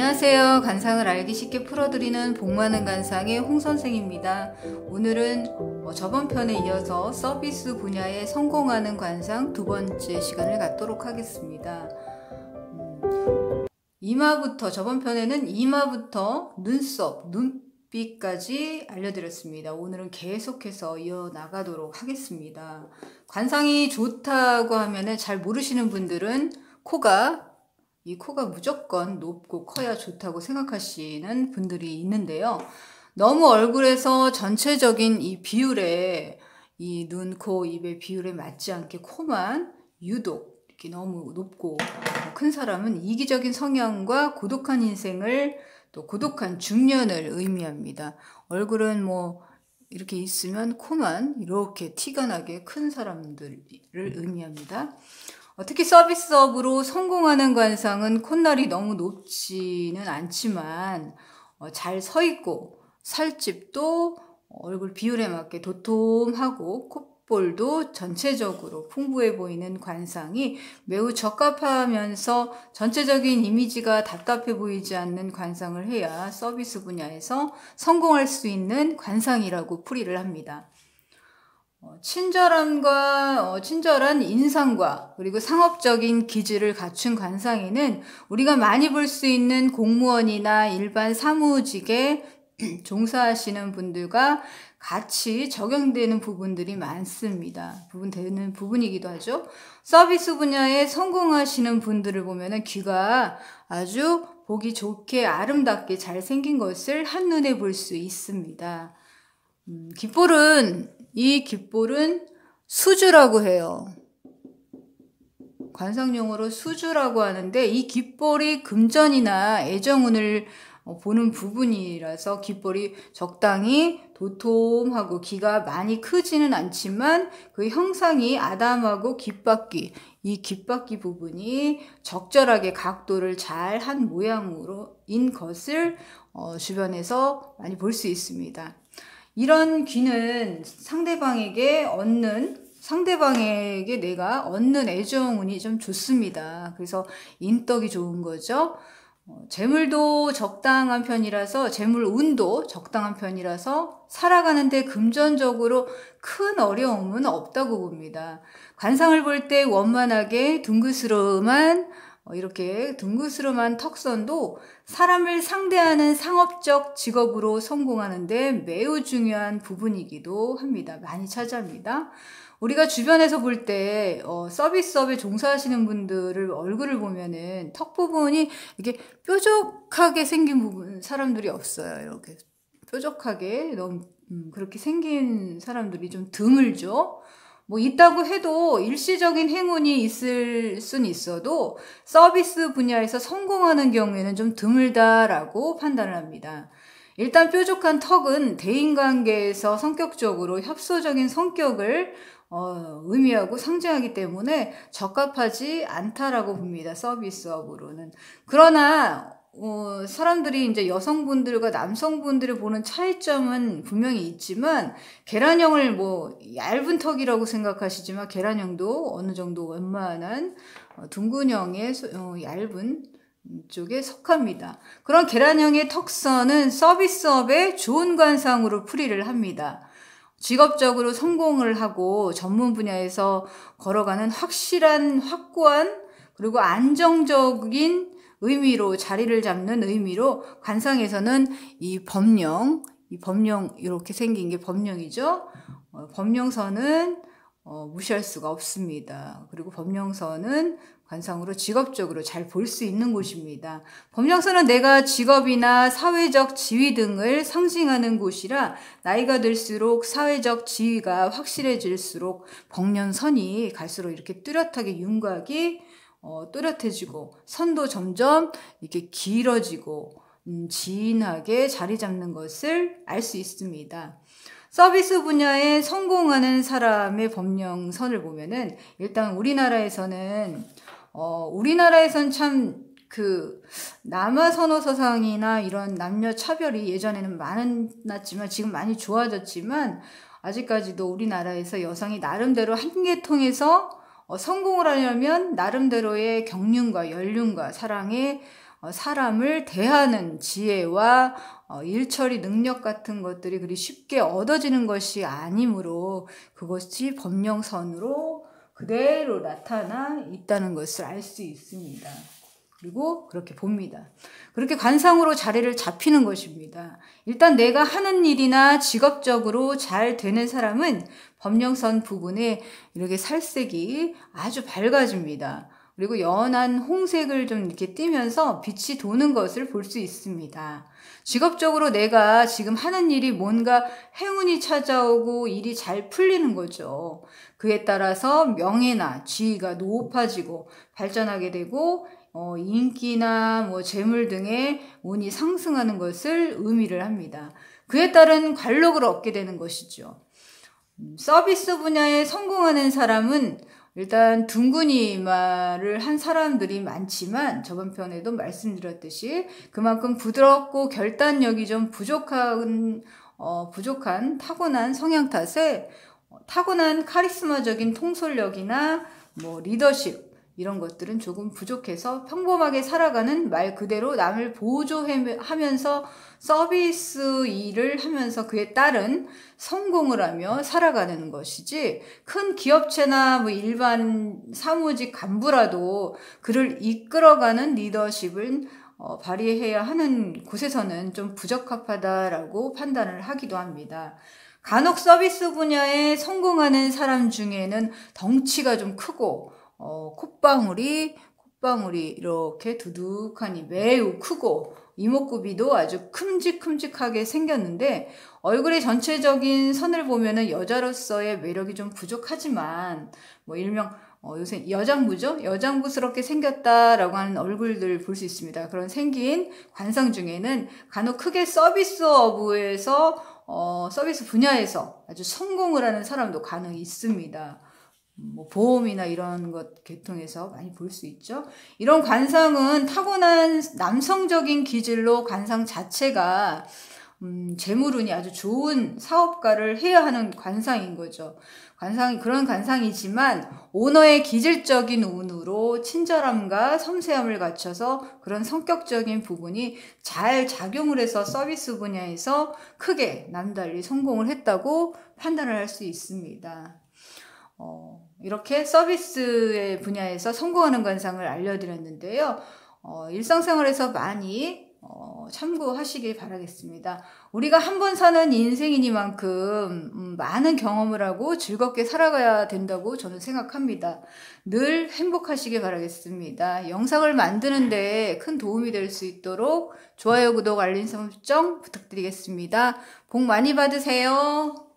안녕하세요. 관상을 알기 쉽게 풀어드리는 복 많은 관상의 홍선생입니다. 오늘은 저번 편에 이어서 서비스 분야에 성공하는 관상 두 번째 시간을 갖도록 하겠습니다. 저번 편에는 이마부터 눈썹, 눈빛까지 알려드렸습니다. 오늘은 계속해서 이어나가도록 하겠습니다. 관상이 좋다고 하면은 잘 모르시는 분들은 이 코가 무조건 높고 커야 좋다고 생각하시는 분들이 있는데요. 너무 얼굴에서 전체적인 이 비율에, 이 눈, 코, 입의 비율에 맞지 않게 코만 유독 이렇게 너무 높고 큰 사람은 이기적인 성향과 고독한 인생을, 또 고독한 중년을 의미합니다. 얼굴은 이렇게 있으면 코만 이렇게 티가 나게 큰 사람들을 의미합니다. 특히 서비스업으로 성공하는 관상은 콧날이 너무 높지는 않지만 잘 서 있고, 살집도 얼굴 비율에 맞게 도톰하고 콧볼도 전체적으로 풍부해 보이는 관상이 매우 적합하면서 전체적인 이미지가 답답해 보이지 않는 관상을 해야 서비스 분야에서 성공할 수 있는 관상이라고 풀이를 합니다. 친절한 인상과 그리고 상업적인 기질을 갖춘 관상에는 우리가 많이 볼 수 있는 공무원이나 일반 사무직에 종사하시는 분들과 같이 적용되는 부분들이 많습니다. 되는 부분이기도 하죠. 서비스 분야에 성공하시는 분들을 보면은 귀가 아주 보기 좋게 아름답게 잘생긴 것을 한눈에 볼 수 있습니다. 이 귓볼은 수주라고 해요. 관상용어로 수주라고 하는데, 이 귓볼이 금전이나 애정운을 보는 부분이라서 귓볼이 적당히 도톰하고 귀가 많이 크지는 않지만 그 형상이 아담하고 이 귓바퀴 부분이 적절하게 각도를 잘 한 모양으로인 것을 주변에서 많이 볼 수 있습니다. 이런 귀는 상대방에게 내가 얻는 애정운이 좀 좋습니다. 그래서 인덕이 좋은 거죠. 재물운도 적당한 편이라서 살아가는데 금전적으로 큰 어려움은 없다고 봅니다. 관상을 볼 때 원만하게 이렇게 둥그스름한 턱선도 사람을 상대하는 상업적 직업으로 성공하는데 매우 중요한 부분이기도 합니다. 많이 차지합니다. 우리가 주변에서 볼 때 서비스업에 종사하시는 분들을 얼굴을 보면은 턱 부분이 이렇게 뾰족하게 생긴 사람들이 없어요. 이렇게 뾰족하게 너무 그렇게 생긴 사람들이 좀 드물죠. 있다고 해도 일시적인 행운이 있을 순 있어도 서비스 분야에서 성공하는 경우에는 좀 드물다라고 판단을 합니다. 일단 뾰족한 턱은 대인관계에서 성격적으로 협소적인 성격을 의미하고 상징하기 때문에 적합하지 않다라고 봅니다. 서비스업으로는. 그러나 사람들이 이제 여성분들과 남성분들을 보는 차이점은 분명히 있지만, 계란형을 얇은 턱이라고 생각하시지만 계란형도 어느 정도 원만한 둥근형의 얇은 쪽에 속합니다. 그런 계란형의 턱선은 서비스업의 좋은 관상으로 풀이를 합니다. 직업적으로 성공을 하고 전문 분야에서 걸어가는 확고한 그리고 안정적인 의미로 자리를 잡는 의미로 관상에서는 이 범령 이렇게 생긴 게 범령이죠. 범령선은 무시할 수가 없습니다. 그리고 범령선은 관상으로 직업적으로 잘 볼 수 있는 곳입니다. 범령선은 내가 직업이나 사회적 지위 등을 상징하는 곳이라, 나이가 들수록 사회적 지위가 확실해질수록 범령선이 갈수록 이렇게 뚜렷하게 윤곽이 또렷해지고 선도 점점 이렇게 길어지고 진하게 자리 잡는 것을 알 수 있습니다. 서비스 분야에 성공하는 사람의 범령선을 보면은, 일단 우리나라에선 참 남아선호서상이나 이런 남녀 차별이 예전에는 많았지만 지금 많이 좋아졌지만, 아직까지도 우리나라에서 여성이 나름대로 한계통에서 성공을 하려면 나름대로의 경륜과 연륜과 사랑에 사람을 대하는 지혜와 일처리 능력 같은 것들이 그리 쉽게 얻어지는 것이 아니므로 그것이 법령선으로 그대로 나타나 있다는 것을 알 수 있습니다. 그리고 그렇게 봅니다. 그렇게 관상으로 자리를 잡히는 것입니다. 일단 내가 하는 일이나 직업적으로 잘 되는 사람은 법령선 부분에 이렇게 살색이 아주 밝아집니다. 그리고 연한 홍색을 좀 이렇게 띠면서 빛이 도는 것을 볼 수 있습니다. 직업적으로 내가 지금 하는 일이 뭔가 행운이 찾아오고 일이 잘 풀리는 거죠. 그에 따라서 명예나 지위가 높아지고 발전하게 되고 인기나 재물 등의 운이 상승하는 것을 의미를 합니다. 그에 따른 관록을 얻게 되는 것이죠. 서비스 분야에 성공하는 사람은 일단 둥근이마를 한 사람들이 많지만 저번 편에도 말씀드렸듯이 그만큼 부드럽고 결단력이 좀 부족한 타고난 성향 탓에 타고난 카리스마적인 통솔력이나 리더십 이런 것들은 조금 부족해서 평범하게 살아가는 말 그대로 남을 보조하면서 서비스 일을 하면서 그에 따른 성공을 하며 살아가는 것이지 큰 기업체나 일반 사무직 간부라도 그를 이끌어가는 리더십은 발휘해야 하는 곳에서는 좀 부적합하다라고 판단을 하기도 합니다. 간혹 서비스 분야에 성공하는 사람 중에는 덩치가 좀 크고 콧방울이 이렇게 두둑하니 매우 크고 이목구비도 아주 큼직큼직하게 생겼는데 얼굴의 전체적인 선을 보면은 여자로서의 매력이 좀 부족하지만 일명 요새 여장부죠? 여장부스럽게 생겼다라고 하는 얼굴들 볼 수 있습니다. 그런 생긴 관상 중에는 간혹 크게 서비스업에서 서비스 분야에서 아주 성공을 하는 사람도 간혹 있습니다. 보험이나 이런 것 계통에서 많이 볼 수 있죠. 이런 관상은 타고난 남성적인 기질로 관상 자체가 재물운이 아주 좋은 사업가를 해야 하는 관상인 거죠. 그런 관상이지만 오너의 기질적인 운으로 친절함과 섬세함을 갖춰서 그런 성격적인 부분이 잘 작용을 해서 서비스 분야에서 크게 남달리 성공을 했다고 판단을 할 수 있습니다. 이렇게 서비스의 분야에서 성공하는 관상을 알려드렸는데요. 일상생활에서 많이 참고하시길 바라겠습니다. 우리가 한 번 사는 인생이니만큼 많은 경험을 하고 즐겁게 살아가야 된다고 저는 생각합니다. 늘 행복하시길 바라겠습니다. 영상을 만드는데 큰 도움이 될 수 있도록 좋아요, 구독, 알림 설정 부탁드리겠습니다. 복 많이 받으세요.